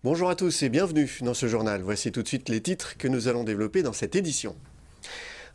Bonjour à tous et bienvenue dans ce journal. Voici tout de suite les titres que nous allons développer dans cette édition.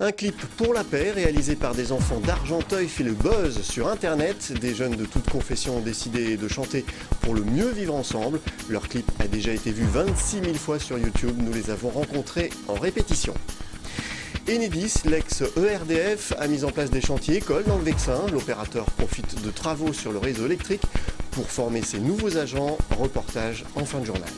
Un clip pour la paix réalisé par des enfants d'Argenteuil fait le buzz sur Internet. Des jeunes de toute confession ont décidé de chanter pour le mieux vivre ensemble. Leur clip a déjà été vu 26 000 fois sur YouTube. Nous les avons rencontrés en répétition. Enedis, l'ex-ERDF, a mis en place des chantiers écoles dans le Vexin. L'opérateur profite de travaux sur le réseau électrique pour former ses nouveaux agents. Reportage en fin de journal.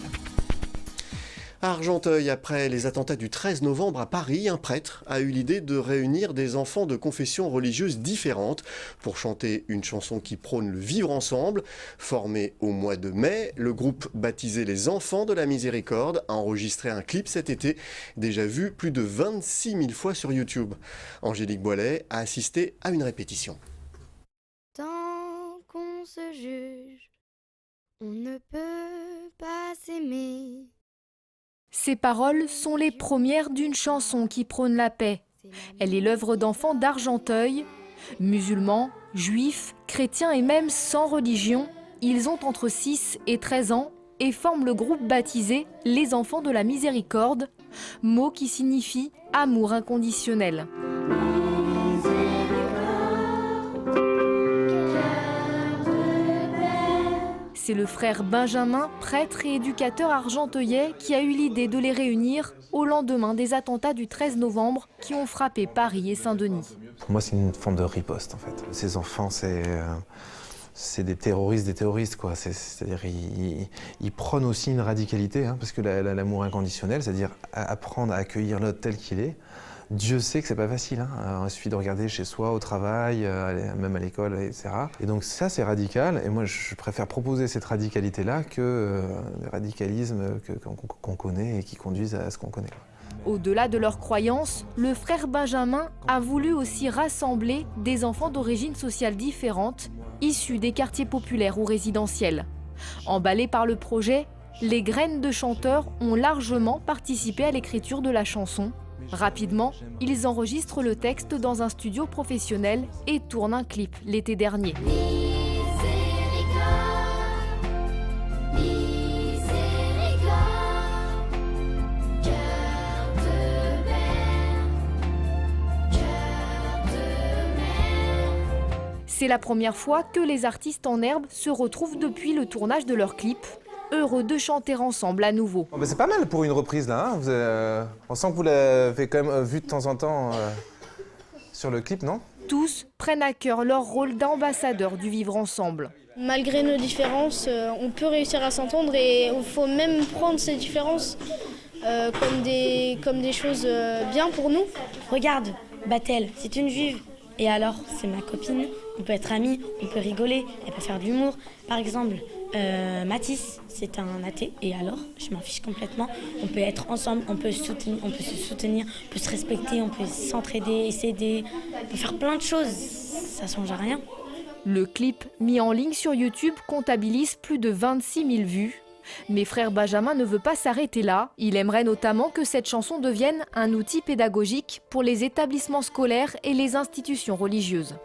À Argenteuil, après les attentats du 13 novembre à Paris, un prêtre a eu l'idée de réunir des enfants de confessions religieuses différentes pour chanter une chanson qui prône le vivre ensemble. Formé au mois de mai, le groupe baptisé Les Enfants de la Miséricorde a enregistré un clip cet été, déjà vu plus de 26 000 fois sur YouTube. Angélique Boilet a assisté à une répétition. Tant qu'on se juge, on ne peut pas s'aimer. Ces paroles sont les premières d'une chanson qui prône la paix. Elle est l'œuvre d'enfants d'Argenteuil. Musulmans, juifs, chrétiens et même sans religion, ils ont entre 6 et 13 ans et forment le groupe baptisé Les Enfants de la Miséricorde, mot qui signifie amour inconditionnel. C'est le frère Benjamin, prêtre et éducateur argenteuilais, qui a eu l'idée de les réunir au lendemain des attentats du 13 novembre qui ont frappé Paris et Saint-Denis. Pour moi, c'est une forme de riposte, en fait. Ces enfants, c'est des terroristes, quoi. C'est-à-dire ils prônent aussi une radicalité, hein, parce que l'amour inconditionnel, c'est-à-dire apprendre à accueillir l'autre tel qu'il est. Dieu sait que c'est pas facile, hein. Il suffit de regarder chez soi, au travail, même à l'école, etc. Et donc ça, c'est radical. Et moi, je préfère proposer cette radicalité-là que le radicalisme qu'on connaît et qui conduisent à ce qu'on connaît. Au-delà de leurs croyances, le frère Benjamin a voulu aussi rassembler des enfants d'origine sociale différentes, issus des quartiers populaires ou résidentiels. Emballés par le projet, les graines de chanteurs ont largement participé à l'écriture de la chanson. Rapidement, ils enregistrent le texte dans un studio professionnel et tournent un clip l'été dernier. C'est la première fois que les artistes en herbe se retrouvent depuis le tournage de leur clip. Heureux de chanter ensemble à nouveau. Oh, c'est pas mal pour une reprise là, hein. On sent que vous l'avez quand même vu de temps en temps sur le clip, non? Tous prennent à cœur leur rôle d'ambassadeurs du vivre ensemble. Malgré nos différences, on peut réussir à s'entendre et il faut même prendre ces différences comme des choses bien pour nous. Regarde, Batel, c'est une juive. Et alors, c'est ma copine, on peut être amis, on peut rigoler, elle peut faire de l'humour. Par exemple, Mathis, c'est un athée, et alors, je m'en fiche complètement. On peut être ensemble, on peut se soutenir, on peut se respecter, on peut s'entraider, s'aider, on peut faire plein de choses, ça change à rien. Le clip mis en ligne sur YouTube comptabilise plus de 26 000 vues. Mais frère Benjamin ne veut pas s'arrêter là. Il aimerait notamment que cette chanson devienne un outil pédagogique pour les établissements scolaires et les institutions religieuses.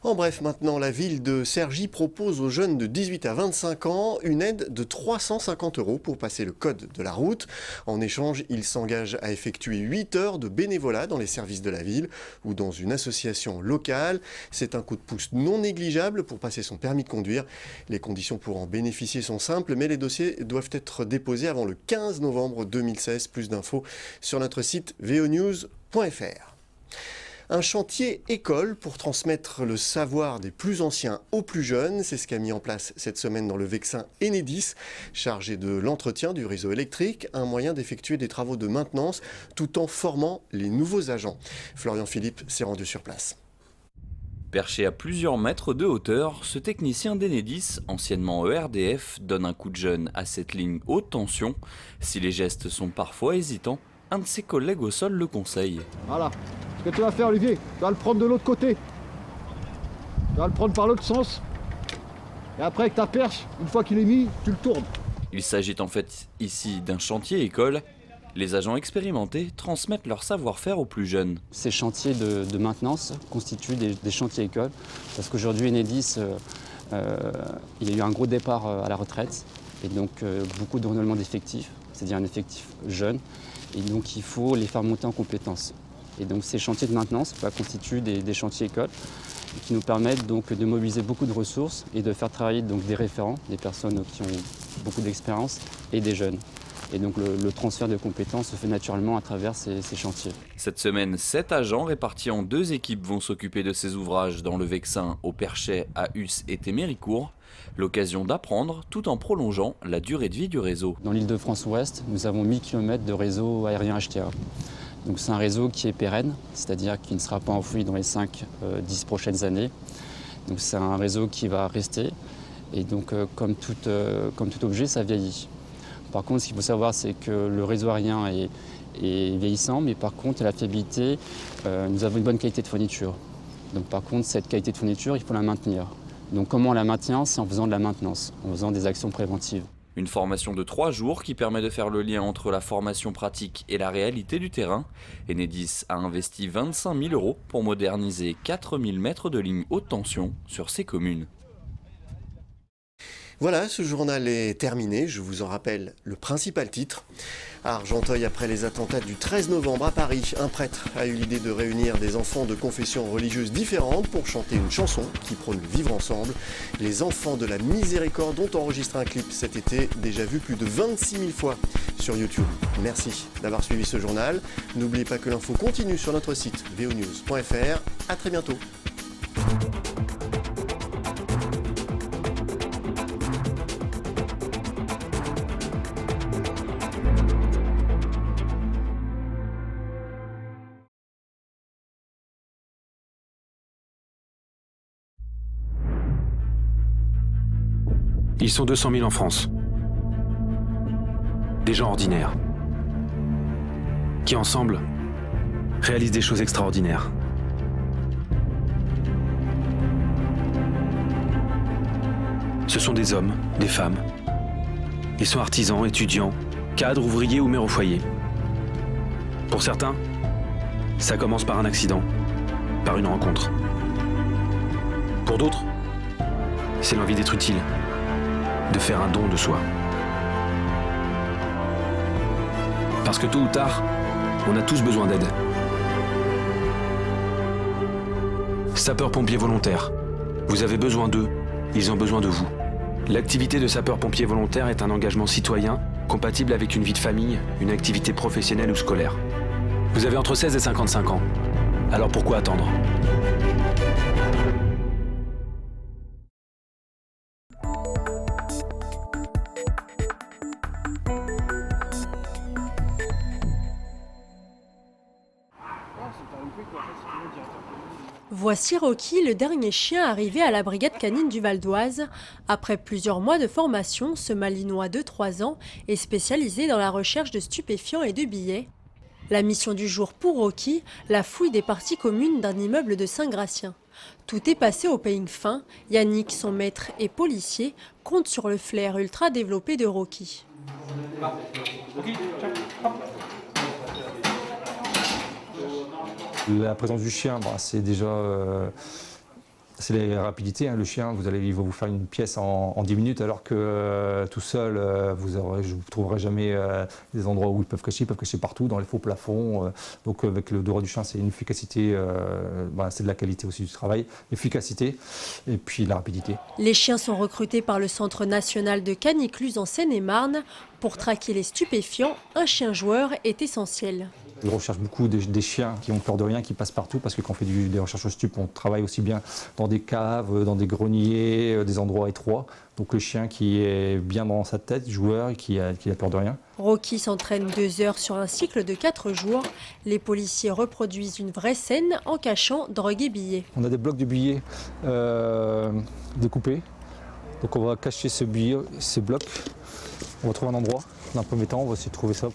En bref, maintenant, la ville de Cergy propose aux jeunes de 18 à 25 ans une aide de 350 € pour passer le code de la route. En échange, ils s'engagent à effectuer 8 heures de bénévolat dans les services de la ville ou dans une association locale. C'est un coup de pouce non négligeable pour passer son permis de conduire. Les conditions pour en bénéficier sont simples, mais les dossiers doivent être déposés avant le 15 novembre 2016. Plus d'infos sur notre site vonews.fr. Un chantier école pour transmettre le savoir des plus anciens aux plus jeunes. C'est ce qu'a mis en place cette semaine dans le Vexin Enedis, chargé de l'entretien du réseau électrique, un moyen d'effectuer des travaux de maintenance tout en formant les nouveaux agents. Florian Philippe s'est rendu sur place. Perché à plusieurs mètres de hauteur, ce technicien d'Enedis, anciennement ERDF, donne un coup de jeune à cette ligne haute tension. Si les gestes sont parfois hésitants, un de ses collègues au sol le conseille. Voilà. Ce que tu vas faire, Olivier, tu vas le prendre de l'autre côté. Tu vas le prendre par l'autre sens. Et après, avec ta perche, une fois qu'il est mis, tu le tournes. Il s'agit en fait ici d'un chantier école. Les agents expérimentés transmettent leur savoir-faire aux plus jeunes. Ces chantiers de maintenance constituent des chantiers écoles, parce qu'aujourd'hui Enedis, il y a eu un gros départ à la retraite, et donc beaucoup de renouvellement d'effectifs, c'est-à-dire un effectif jeune, et donc il faut les faire monter en compétences. Et donc ces chantiers de maintenance constituent des chantiers écoles qui nous permettent donc de mobiliser beaucoup de ressources et de faire travailler donc des référents, des personnes qui ont beaucoup d'expérience et des jeunes. Et donc le transfert de compétences se fait naturellement à travers ces chantiers. Cette semaine, 7 agents répartis en 2 équipes vont s'occuper de ces ouvrages dans le Vexin, au Perchet, à Us et Téméricourt. L'occasion d'apprendre tout en prolongeant la durée de vie du réseau. Dans l'Île-de-France-Ouest, nous avons 1000 km de réseau aérien HTA. Donc c'est un réseau qui est pérenne, c'est-à-dire qui ne sera pas enfoui dans les 5-10 prochaines années. Donc c'est un réseau qui va rester et donc comme tout objet, ça vieillit. Par contre, ce qu'il faut savoir, c'est que le réseau aérien est vieillissant, mais par contre, la fiabilité, nous avons une bonne qualité de fourniture. Donc par contre, cette qualité de fourniture, il faut la maintenir. Donc comment on la maintient? C'est en faisant de la maintenance, en faisant des actions préventives. Une formation de 3 jours qui permet de faire le lien entre la formation pratique et la réalité du terrain. Enedis a investi 25 000 € pour moderniser 4000 mètres de lignes haute tension sur ses communes. Voilà, ce journal est terminé. Je vous en rappelle le principal titre. À Argenteuil, après les attentats du 13 novembre à Paris, un prêtre a eu l'idée de réunir des enfants de confessions religieuses différentes pour chanter une chanson qui prône le vivre ensemble. Les enfants de la miséricorde ont enregistré un clip cet été, déjà vu plus de 26 000 fois sur YouTube. Merci d'avoir suivi ce journal. N'oubliez pas que l'info continue sur notre site vonews.fr. À très bientôt. Ils sont 200 000 en France. Des gens ordinaires. Qui ensemble réalisent des choses extraordinaires. Ce sont des hommes, des femmes. Ils sont artisans, étudiants, cadres, ouvriers ou mères au foyer. Pour certains, ça commence par un accident, par une rencontre. Pour d'autres, c'est l'envie d'être utile, de faire un don de soi. Parce que tôt ou tard, on a tous besoin d'aide. Sapeurs-pompiers volontaires, vous avez besoin d'eux, ils ont besoin de vous. L'activité de sapeur-pompier volontaire est un engagement citoyen compatible avec une vie de famille, une activité professionnelle ou scolaire. Vous avez entre 16 et 55 ans. Alors pourquoi attendre ? Voici Rocky, le dernier chien arrivé à la brigade canine du Val d'Oise. Après plusieurs mois de formation, ce Malinois de 3 ans est spécialisé dans la recherche de stupéfiants et de billets. La mission du jour pour Rocky, la fouille des parties communes d'un immeuble de Saint-Gratien. Tout est passé au peigne fin. Yannick, son maître et policier, comptent sur le flair ultra développé de Rocky. La présence du chien, c'est déjà c'est la rapidité. Le chien, il va vous faire une pièce en 10 minutes, alors que tout seul, je ne trouverai jamais des endroits où ils peuvent cacher partout, dans les faux plafonds. Donc avec le droit du chien, c'est une efficacité, c'est de la qualité aussi du travail, l'efficacité et puis la rapidité. Les chiens sont recrutés par le Centre national de canicluse en Seine-et-Marne. Pour traquer les stupéfiants, un chien joueur est essentiel. Je recherche beaucoup des chiens qui ont peur de rien, qui passent partout, parce que quand on fait des recherches au stup, on travaille aussi bien dans des caves, dans des greniers, des endroits étroits. Donc le chien qui est bien dans sa tête, joueur, qui a peur de rien. Rocky s'entraîne 2 heures sur un cycle de 4 jours. Les policiers reproduisent une vraie scène en cachant drogue et billets. On a des blocs de billets découpés. Donc on va cacher ces blocs. On va trouver un endroit. Dans un premier temps, on va essayer de trouver ça.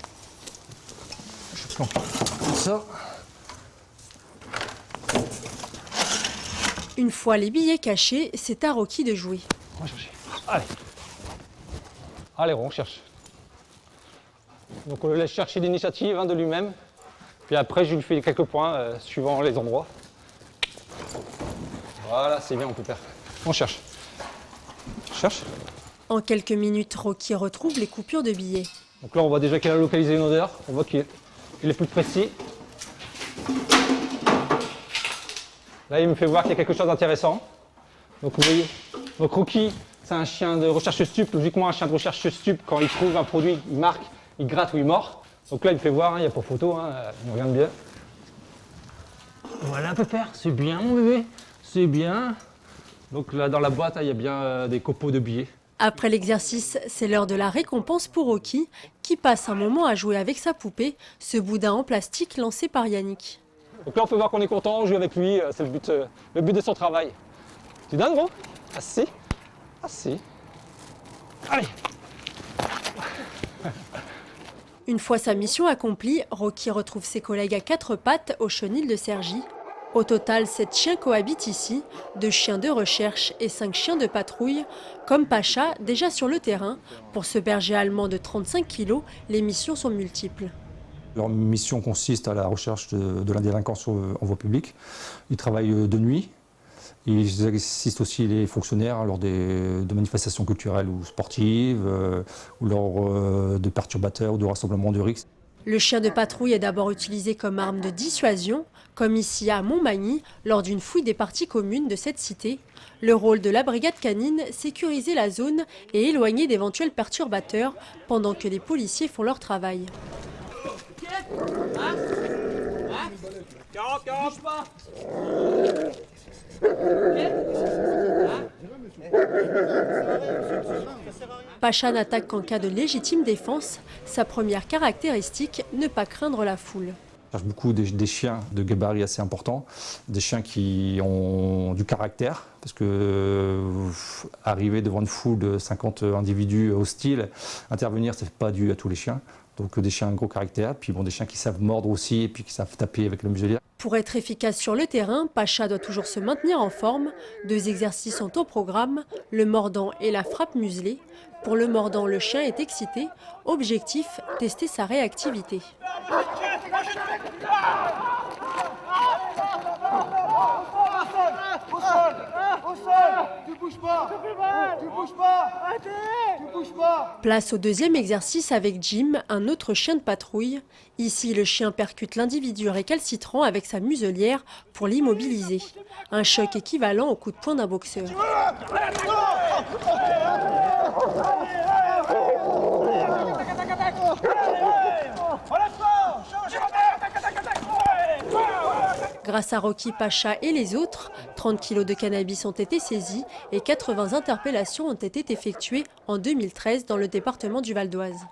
Comme ça. Une fois les billets cachés, c'est à Rocky de jouer. On va chercher. Allez, on cherche. Donc on le laisse chercher l'initiative de lui-même. Puis après, je lui fais quelques points suivant les endroits. Voilà, c'est bien mon pépère. On cherche. Cherche. En quelques minutes, Rocky retrouve les coupures de billets. Donc là, on voit déjà qu'il a localisé une odeur. On voit qu'il est plus précis. Là, il me fait voir qu'il y a quelque chose d'intéressant. Donc vous voyez, donc Rocky, c'est un chien de recherche stup. Logiquement, un chien de recherche stup, quand il trouve un produit, il marque, il gratte ou il mord. Donc là, il me fait voir, il n'y a pas photo, il me regarde bien. Voilà, pépère, c'est bien mon bébé, c'est bien. Donc là, dans la boîte, il y a bien des copeaux de billets. Après l'exercice, c'est l'heure de la récompense pour Rocky, qui passe un moment à jouer avec sa poupée, ce boudin en plastique lancé par Yannick. Donc là, on peut voir qu'on est content, on joue avec lui, c'est le but de son travail. Tu donnes, gros? Assez. Assez. Allez. Une fois sa mission accomplie, Rocky retrouve ses collègues à 4 pattes au chenil de Cergy. Au total, 7 chiens cohabitent ici, 2 chiens de recherche et 5 chiens de patrouille. Comme Pacha, déjà sur le terrain, pour ce berger allemand de 35 kg, les missions sont multiples. Leur mission consiste à la recherche de la délinquance en voie publique. Ils travaillent de nuit. Ils assistent aussi les fonctionnaires lors de manifestations culturelles ou sportives, ou lors de perturbateurs ou de rassemblements de risques. Le chien de patrouille est d'abord utilisé comme arme de dissuasion, comme ici à Montmagny, lors d'une fouille des parties communes de cette cité. Le rôle de la brigade canine, sécuriser la zone et éloigner d'éventuels perturbateurs, pendant que les policiers font leur travail. 40, bouge pas. Pacha n'attaque qu'en cas de légitime défense. Sa première caractéristique, ne pas craindre la foule. Je cherche beaucoup des chiens de gabarit assez importants, des chiens qui ont du caractère, parce que arriver devant une foule de 50 individus hostiles, intervenir, c'est pas dû à tous les chiens. Donc des chiens à gros caractère, puis bon, des chiens qui savent mordre aussi et puis qui savent taper avec la muselière. Pour être efficace sur le terrain, Pacha doit toujours se maintenir en forme. 2 exercices sont au programme, le mordant et la frappe muselée. Pour le mordant, le chien est excité. Objectif, tester sa réactivité. Place au deuxième exercice avec Jim, un autre chien de patrouille. Ici, le chien percute l'individu récalcitrant avec sa muselière pour l'immobiliser. Un choc équivalent au coup de poing d'un boxeur. Grâce à Rocky, Pacha et les autres, 30 kg de cannabis ont été saisis et 80 interpellations ont été effectuées en 2013 dans le département du Val d'Oise.